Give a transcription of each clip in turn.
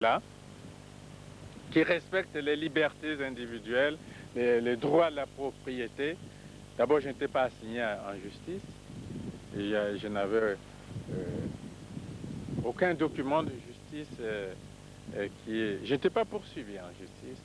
là, qui respecte les libertés individuelles, les droits de la propriété. D'abord, je n'étais pas assigné en justice. Et je n'avais aucun document de justice je n'étais pas poursuivi en justice.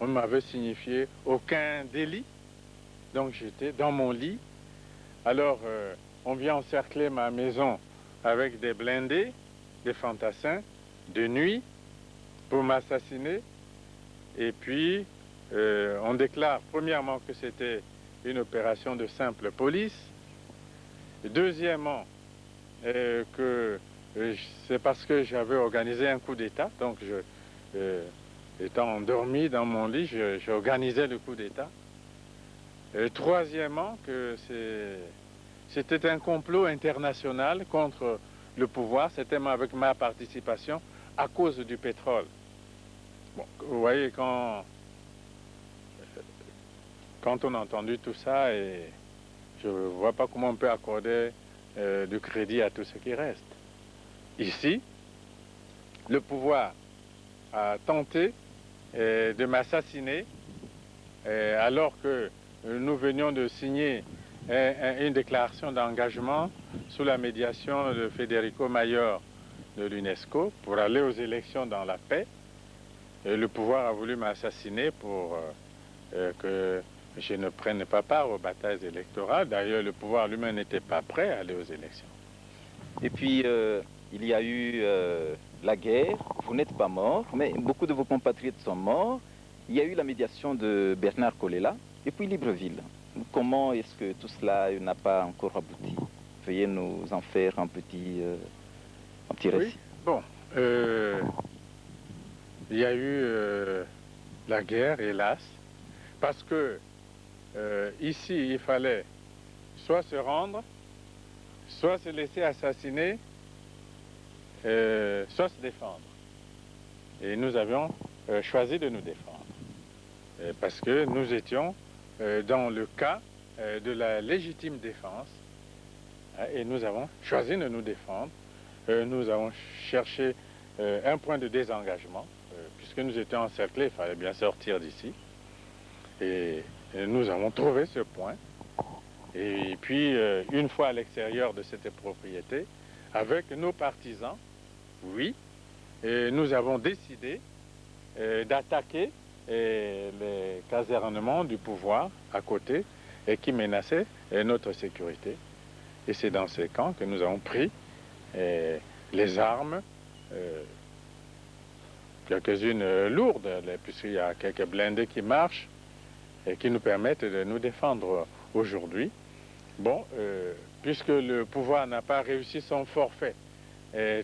On ne m'avait signifié aucun délit. Donc j'étais dans mon lit. Alors on vient encercler ma maison avec des blindés, des fantassins, de nuit, pour m'assassiner. Et puis on déclare premièrement que c'était une opération de simple police. Deuxièmement, que c'est parce que j'avais organisé un coup d'État. Donc, étant endormi dans mon lit, j'organisais le coup d'État. Troisièmement, que c'était un complot international contre le pouvoir. C'était avec ma participation à cause du pétrole. Bon, vous voyez, quand on a entendu tout ça, et je ne vois pas comment on peut accorder du crédit à tout ce qui reste. Ici, le pouvoir a tenté de m'assassiner alors que nous venions de signer une déclaration d'engagement sous la médiation de Federico Mayor de l'UNESCO pour aller aux élections dans la paix. Et le pouvoir a voulu m'assassiner pour que je ne prenne pas part aux batailles électorales. D'ailleurs, le pouvoir lui-même n'était pas prêt à aller aux élections. Et puis, il y a eu la guerre, vous n'êtes pas mort, mais beaucoup de vos compatriotes sont morts. Il y a eu la médiation de Bernard Kolela, et puis Libreville. Comment est-ce que tout cela n'a pas encore abouti? Veuillez nous en faire un petit récit. Oui, bon, il y a eu la guerre, hélas, parce que ici, il fallait soit se rendre, soit se laisser assassiner, soit se défendre. Et nous avions choisi de nous défendre. Parce que nous étions dans le cas de la légitime défense. Et nous avons choisi de nous défendre. Nous avons cherché un point de désengagement. Puisque nous étions encerclés, il fallait bien sortir d'ici. Et nous avons trouvé ce point. Et puis, une fois à l'extérieur de cette propriété, avec nos partisans, oui, nous avons décidé d'attaquer les casernements du pouvoir à côté et qui menaçaient notre sécurité. Et c'est dans ces camps que nous avons pris les armes, quelques-unes lourdes, puisqu'il y a quelques blindés qui marchent et qui nous permettent de nous défendre aujourd'hui. Bon, puisque le pouvoir n'a pas réussi son forfait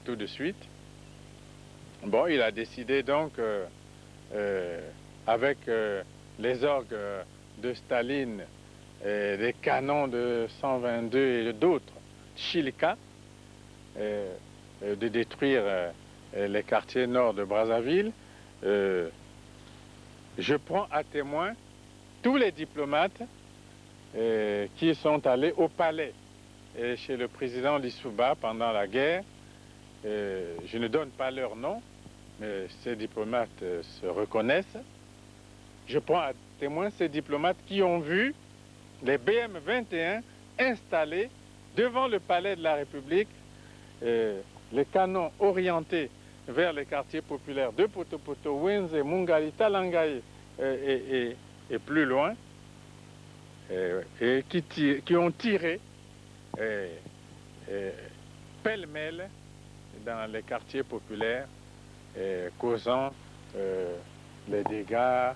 tout de suite, bon, il a décidé donc, avec les orgues de Staline, des canons de 122 et d'autres, Chilika, de détruire les quartiers nord de Brazzaville. Je prends à témoin tous les diplomates qui sont allés au palais chez le président Lissouba pendant la guerre. Je ne donne pas leur nom, mais ces diplomates se reconnaissent. Je prends à témoin ces diplomates qui ont vu les BM-21 installés devant le palais de la République, les canons orientés vers les quartiers populaires de Potopoto, Wenze, Mungali, Talangaye et plus loin, et qui ont tiré pêle-mêle dans les quartiers populaires, causant les dégâts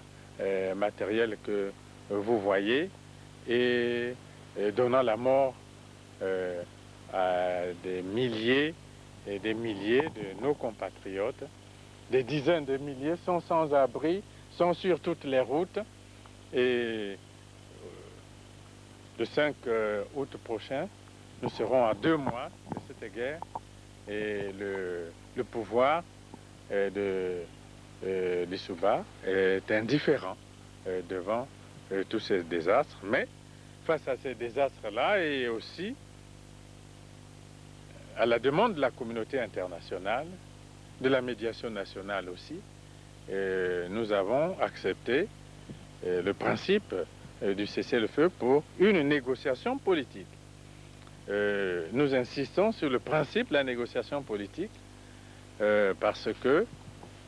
matériels que vous voyez et donnant la mort à des milliers et des milliers de nos compatriotes. Des dizaines de milliers sont sans abri, sont sur toutes les routes, et le 5 août prochain, nous serons à 2 mois de cette guerre et le pouvoir de Lissouba est indifférent devant tous ces désastres. Mais face à ces désastres-là et aussi à la demande de la communauté internationale, de la médiation nationale aussi, nous avons accepté le principe du cessez-le-feu pour une négociation politique. Nous insistons sur le principe de la négociation politique parce que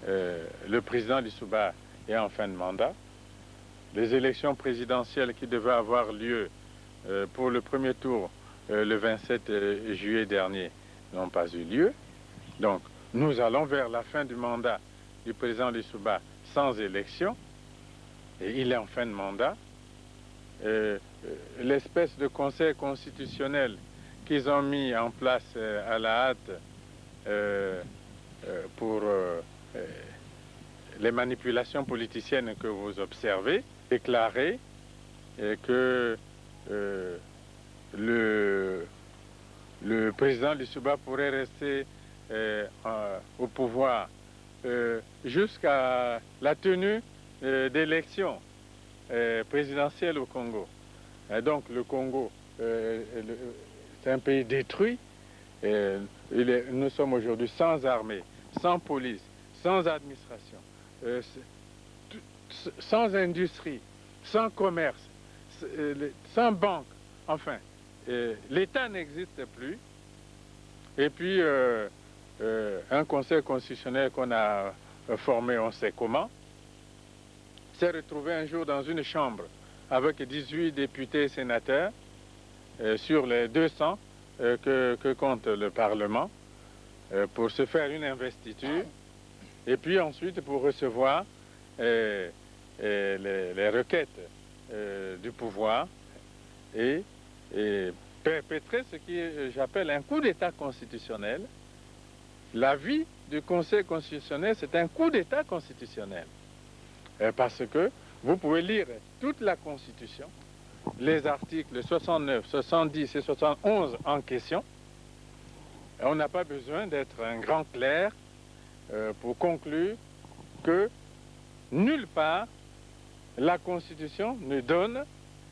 le président Lissouba est en fin de mandat. Les élections présidentielles qui devaient avoir lieu pour le premier tour le 27 juillet dernier n'ont pas eu lieu. Donc, nous allons vers la fin du mandat du président Lissouba sans élection. Et il est en fin de mandat. L'espèce de conseil constitutionnel qu'ils ont mis en place à la hâte pour les manipulations politiciennes que vous observez, déclaré que le président Lissouba pourrait rester au pouvoir jusqu'à la tenue d'élections présidentielles au Congo. Et donc le Congo, c'est un pays détruit. Nous sommes aujourd'hui sans armée, sans police, sans administration, sans industrie, sans commerce, sans banque. Enfin, l'État n'existe plus. Et puis, un conseil constitutionnel qu'on a formé, on sait comment, s'est retrouvé un jour dans une chambre avec 18 députés et sénateurs sur les 200 que compte le Parlement pour se faire une investiture et puis ensuite pour recevoir les requêtes du pouvoir et perpétrer ce que j'appelle un coup d'État constitutionnel. L'avis du Conseil constitutionnel, c'est un coup d'État constitutionnel. Parce que vous pouvez lire toute la Constitution, les articles 69, 70 et 71 en question. On n'a pas besoin d'être un grand clerc pour conclure que nulle part la Constitution ne donne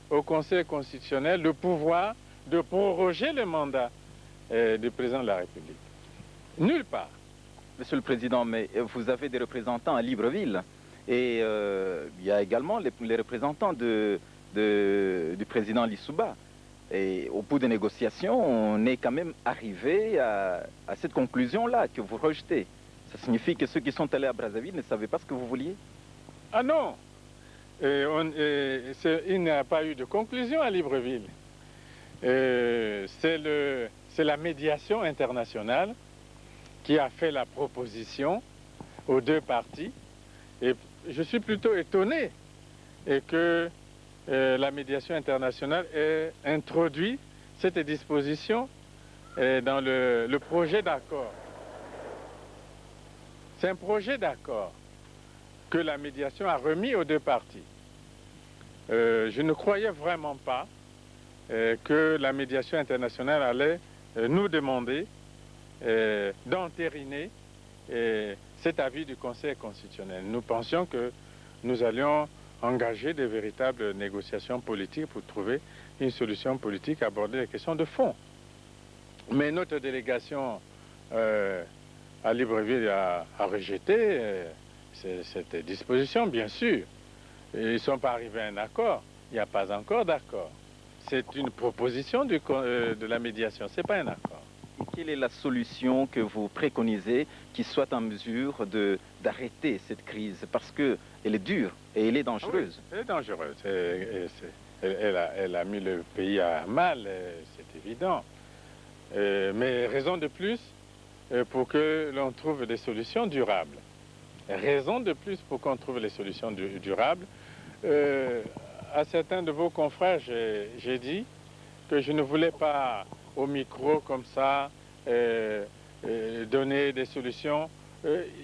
au Conseil constitutionnel le pouvoir de proroger le mandat du président de la République. Nulle part. Monsieur le Président, mais vous avez des représentants à Libreville et il y a également les représentants du président Lissouba. Et au bout des négociations, on est quand même arrivé à cette conclusion-là que vous rejetez. Ça signifie que ceux qui sont allés à Brazzaville ne savaient pas ce que vous vouliez? Ah non, il n'y a pas eu de conclusion à Libreville. C'est la médiation internationale qui a fait la proposition aux deux parties. Et je suis plutôt étonné que la médiation internationale ait introduit cette disposition dans le projet d'accord. C'est un projet d'accord que la médiation a remis aux deux parties. Je ne croyais vraiment pas que la médiation internationale allait nous demander d'entériner cet avis du Conseil constitutionnel. Nous pensions que nous allions engager de véritables négociations politiques pour trouver une solution politique, aborder les questions de fond. Mais notre délégation à Libreville a rejeté cette disposition, bien sûr. Ils ne sont pas arrivés à un accord. Il n'y a pas encore d'accord. C'est une proposition de la médiation, ce n'est pas un accord. Et quelle est la solution que vous préconisez qui soit en mesure d'arrêter cette crise? Parce qu'elle est dure et elle est dangereuse. Oui, elle est dangereuse. Elle a mis le pays à mal, c'est évident. Mais raison de plus pour que l'on trouve des solutions durables. Raison de plus pour qu'on trouve les solutions durables. À certains de vos confrères, j'ai dit que je ne voulais pas au micro comme ça donner des solutions.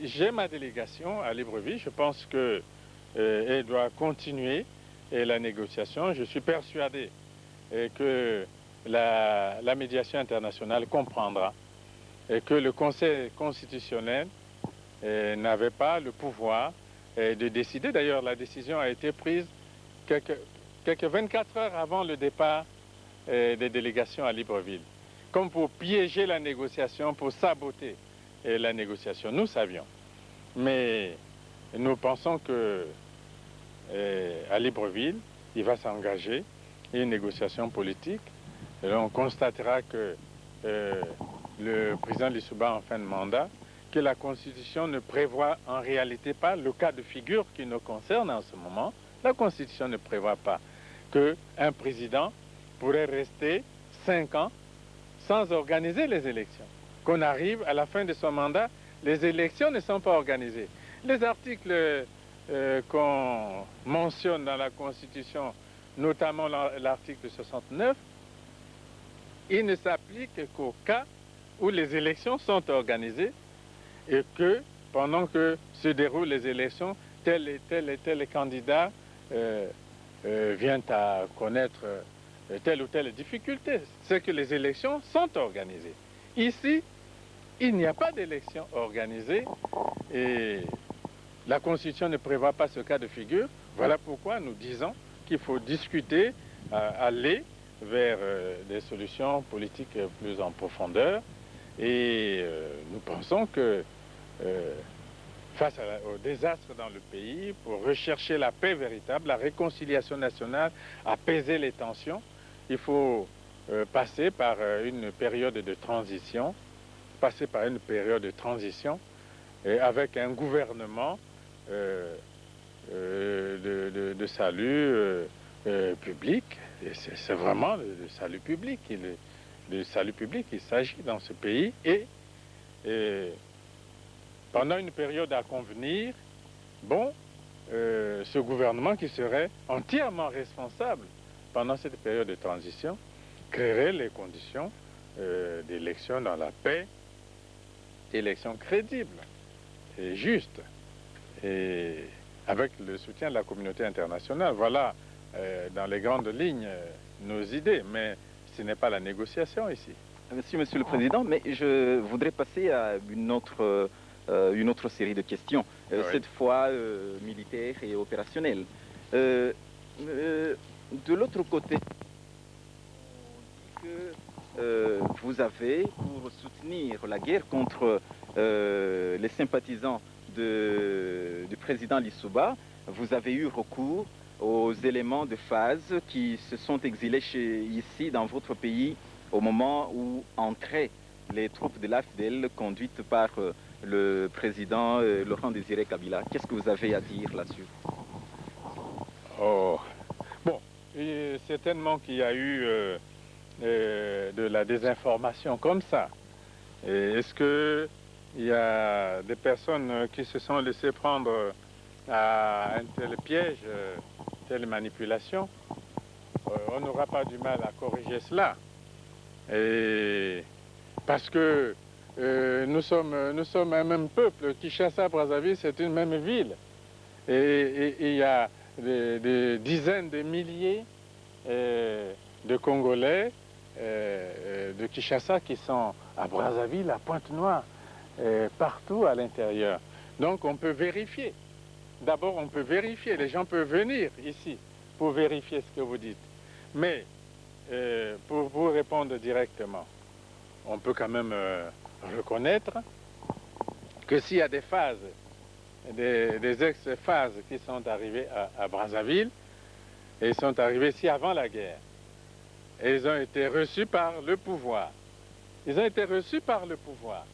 J'ai ma délégation à Libreville. Je pense qu'elle doit continuer la négociation. Je suis persuadé que la médiation internationale comprendra et que le Conseil constitutionnel n'avait pas le pouvoir de décider. D'ailleurs, la décision a été prise quelques 24 heures avant le départ des délégations à Libreville, comme pour piéger la négociation, pour saboter la négociation. Nous savions. Mais nous pensons que à Libreville, il va s'engager une négociation politique. Et là, on constatera que le président Lissouba en fin de mandat, que la Constitution ne prévoit en réalité pas le cas de figure qui nous concerne en ce moment. La Constitution ne prévoit pas qu'un président pourrait rester 5 ans sans organiser les élections. Qu'on arrive à la fin de son mandat, les élections ne sont pas organisées. Les articles qu'on mentionne dans la Constitution, notamment l'article 69, il ne s'applique qu'au cas où les élections sont organisées et que pendant que se déroulent les élections, tel et tel candidat vient à connaître telle ou telle difficulté. C'est que les élections sont organisées. Ici, il n'y a pas d'élection organisée et la Constitution ne prévoit pas ce cas de figure. Voilà pourquoi nous disons qu'il faut discuter, aller vers des solutions politiques plus en profondeur. Et nous pensons que face au désastre dans le pays, pour rechercher la paix véritable, la réconciliation nationale, apaiser les tensions, il faut passer par une période de transition, et avec un gouvernement de salut public. Et c'est vraiment le salut public. Le salut public, il s'agit dans ce pays. Et pendant une période à convenir, ce gouvernement qui serait entièrement responsable pendant cette période de transition créerait les conditions d'élections dans la paix, élections crédibles et justes, et avec le soutien de la communauté internationale. Voilà, dans les grandes lignes, nos idées, mais ce n'est pas la négociation ici. Merci, Monsieur le Président, mais je voudrais passer à une autre série de questions, Oui. Cette fois militaires et opérationnelles. De l'autre côté, on dit que vous avez, pour soutenir la guerre contre les sympathisants du président Lissouba, vous avez eu recours aux éléments de phase qui se sont exilés ici dans votre pays au moment où entraient les troupes de l'AFDEL conduites par le président Laurent Désiré Kabila. Qu'est-ce que vous avez à dire là-dessus? Certainement qu'il y a eu de la désinformation comme ça. Est-ce qu'il y a des personnes qui se sont laissées prendre à un tel piège, telle manipulation? On n'aura pas du mal à corriger cela. Parce que nous sommes un même peuple. Kinshasa-Brazzaville, c'est une même ville. Et il y a des dizaines de milliers de Congolais de Kinshasa qui sont à Brazzaville, à Pointe-Noire, partout à l'intérieur. Donc on peut vérifier. D'abord, on peut vérifier. Les gens peuvent venir ici pour vérifier ce que vous dites. Mais pour vous répondre directement, on peut quand même reconnaître que s'il y a des phases, des ex-phases qui sont arrivées à Brazzaville, et ils sont arrivés ici avant la guerre, et ils ont été reçus par le pouvoir. Ils ont été reçus par le pouvoir.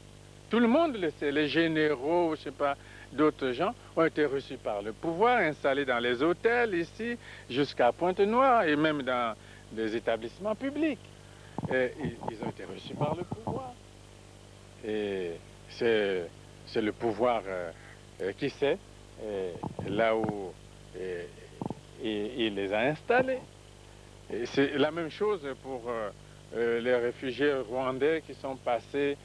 Tout le monde le sait, les généraux, je ne sais pas, d'autres gens ont été reçus par le pouvoir, installés dans les hôtels ici, jusqu'à Pointe-Noire, et même dans des établissements publics. Et ils ont été reçus par le pouvoir. Et c'est le pouvoir qui sait là où il les a installés. Et c'est la même chose pour les réfugiés rwandais qui sont passés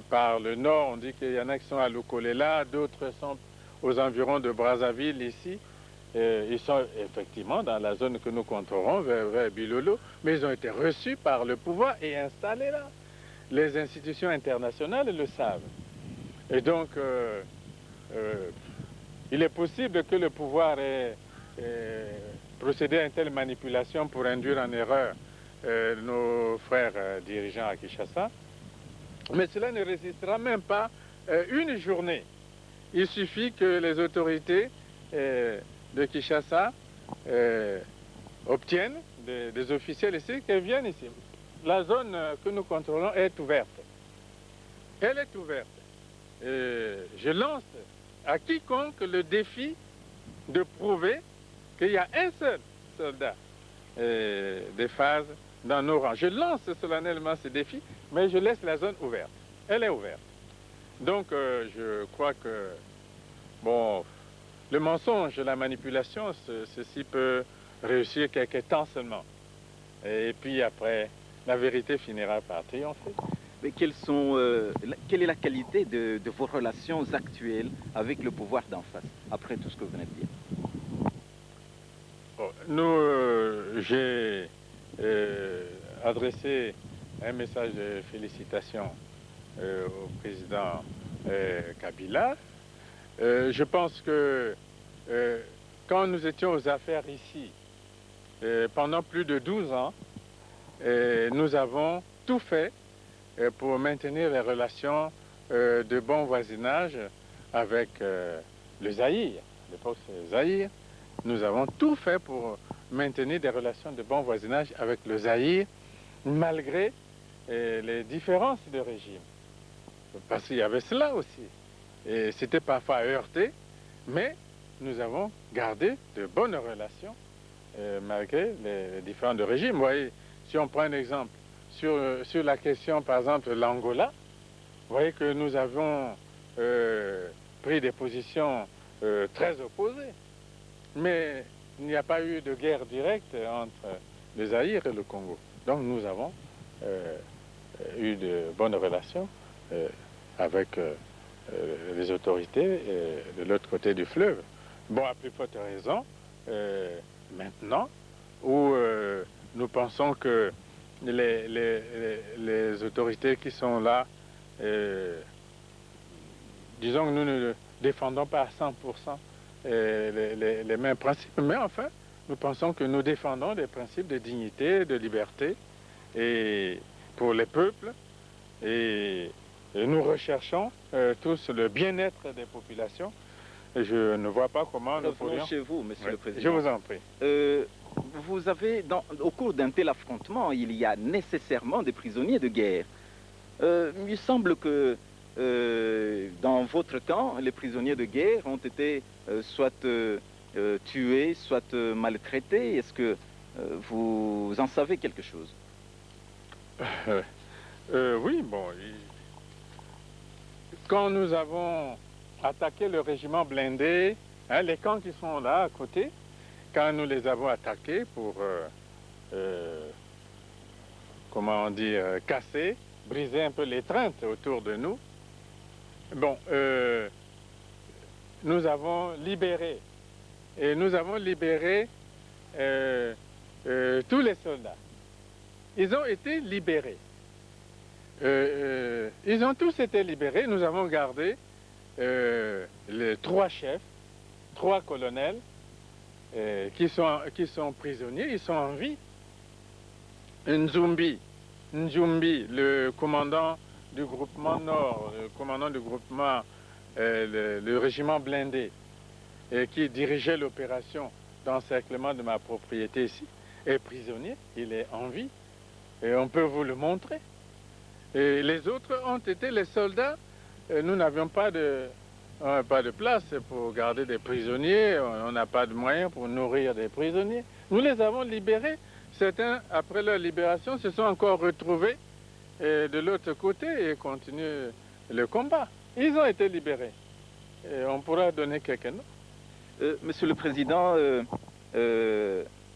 par le nord. On dit qu'il y en a qui sont à Lukolela, d'autres sont aux environs de Brazzaville ici. Ils sont effectivement dans la zone que nous contrôlons, vers Bilolo, mais ils ont été reçus par le pouvoir et installés là. Les institutions internationales le savent. Et donc, il est possible que le pouvoir ait procédé à une telle manipulation pour induire en erreur nos frères dirigeants à Kinshasa. Mais cela ne résistera même pas une journée. Il suffit que les autorités de Kinshasa obtiennent des officiels ici, qu'ils viennent ici. La zone que nous contrôlons est ouverte. Elle est ouverte. Je lance à quiconque le défi de prouver qu'il y a un seul soldat des phases dans nos rangs. Je lance solennellement ce défi, mais je laisse la zone ouverte. Elle est ouverte. Donc je crois que, bon, le mensonge, la manipulation, ceci peut réussir quelques temps seulement. Et puis après, la vérité finira par triompher. Mais quelle est la qualité de vos relations actuelles avec le pouvoir d'en face, après tout ce que vous venez de dire? J'ai adressé un message de félicitations au président Kabila. Je pense que quand nous étions aux affaires ici, pendant plus de 12 ans, nous avons tout fait pour maintenir les relations de bon voisinage avec le Zaïre. À l'époque, c'est le Zaïre. Nous avons tout fait pour maintenir des relations de bon voisinage avec le Zaïre, malgré les différences de régime. Parce qu'il y avait cela aussi. Et c'était parfois heurté, mais nous avons gardé de bonnes relations malgré les différents régimes. Vous voyez, si on prend un exemple sur la question, par exemple, de l'Angola, vous voyez que nous avons pris des positions très opposées. Mais il n'y a pas eu de guerre directe entre le Zaïre et le Congo. Donc nous avons eu de bonnes relations avec les autorités de l'autre côté du fleuve. Bon, à plus forte raison, maintenant, où nous pensons que les autorités qui sont là, disons que nous ne défendons pas à 100% les mêmes principes, mais enfin, nous pensons que nous défendons des principes de dignité, de liberté, et pour les peuples, et nous recherchons tous le bien-être des populations. Et je ne vois pas comment nous pourrions... chez vous, Monsieur le Président. Je vous en prie. Vous avez, au cours d'un tel affrontement, il y a nécessairement des prisonniers de guerre. Il semble que dans votre camp, les prisonniers de guerre ont été soit tués, soit maltraités. Est-ce que vous en savez quelque chose? Oui, bon. Quand nous avons attaqué le régiment blindé, hein, les camps qui sont là à côté, quand nous les avons attaqués pour, comment dire, casser, briser un peu l'étreinte autour de nous, bon, nous avons libéré, et nous avons libéré tous les soldats. Ils ont été libérés. Ils ont tous été libérés. Nous avons gardé les 3 chefs, 3 colonels qui sont prisonniers, ils sont en vie. Nzumbi, le commandant du groupement Nord, le commandant du groupement, le régiment blindé, qui dirigeait l'opération d'encerclement de ma propriété ici, est prisonnier, il est en vie, et on peut vous le montrer. Et les autres ont été les soldats. Nous n'avions pas de place pour garder des prisonniers, on n'a pas de moyens pour nourrir des prisonniers. Nous les avons libérés. Certains, après leur libération, se sont encore retrouvés de l'autre côté et continuent le combat. Ils ont été libérés. Et on pourra donner quelques noms. Monsieur le Président,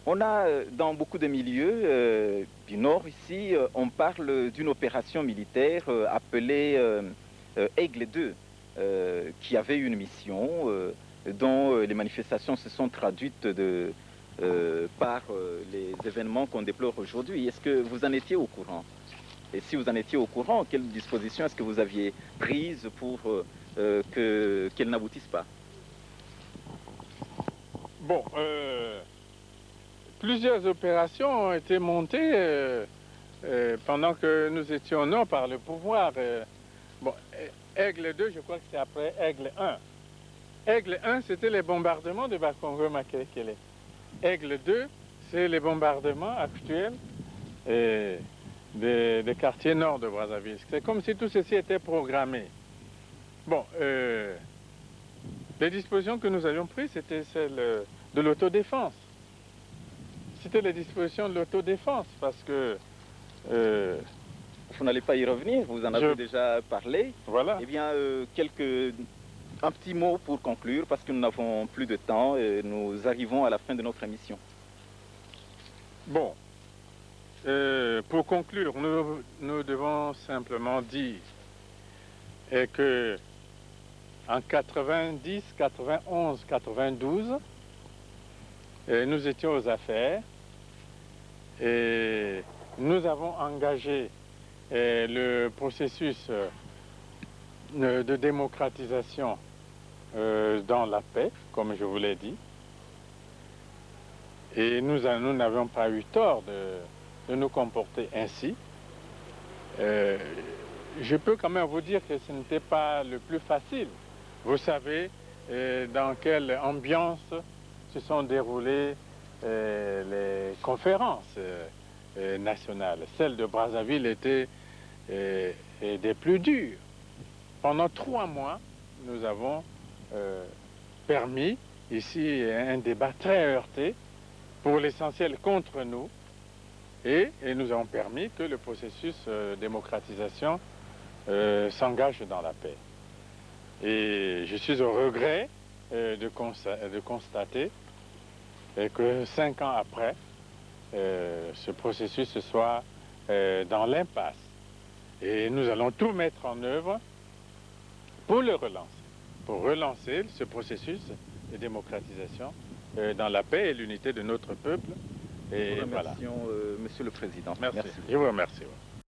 on a dans beaucoup de milieux du Nord ici, on parle d'une opération militaire appelée Aigle 2, qui avait une mission dont les manifestations se sont traduites par les événements qu'on déplore aujourd'hui. Est-ce que vous en étiez au courant? Et si vous en étiez au courant, quelles dispositions est-ce que vous aviez prises pour qu'elles n'aboutissent pas? Bon, plusieurs opérations ont été montées pendant que nous étions non par le pouvoir. Bon, Aigle 2, je crois que c'est après Aigle 1. Aigle 1, c'était les bombardements de Bakongo Makelekele. Aigle 2, c'est les bombardements actuels des quartiers nord de Brazzaville. C'est comme si tout ceci était programmé. Bon, les dispositions que nous avions prises, c'était celles de l'autodéfense. C'était les dispositions de l'autodéfense parce que... vous n'allez pas y revenir, vous en avez déjà parlé. Voilà. Eh bien, un petit mot pour conclure, parce que nous n'avons plus de temps et nous arrivons à la fin de notre émission. Bon, pour conclure, nous devons simplement dire que en 90, 91, 92, nous étions aux affaires et nous avons engagé le processus de démocratisation dans la paix, comme je vous l'ai dit. Et nous n'avions pas eu tort de nous comporter ainsi. Je peux quand même vous dire que ce n'était pas le plus facile. Vous savez dans quelle ambiance se sont déroulées les conférences nationales. Celle de Brazzaville était des plus dures. Pendant 3 mois, nous avons permis ici un débat très heurté, pour l'essentiel contre nous, et nous avons permis que le processus de démocratisation s'engage dans la paix. Et je suis au regret de constater que 5 ans après, ce processus soit dans l'impasse. Et nous allons tout mettre en œuvre pour le relancer ce processus de démocratisation dans la paix et l'unité de notre peuple. Et nous remercions, Monsieur le Président. Merci. Je vous remercie.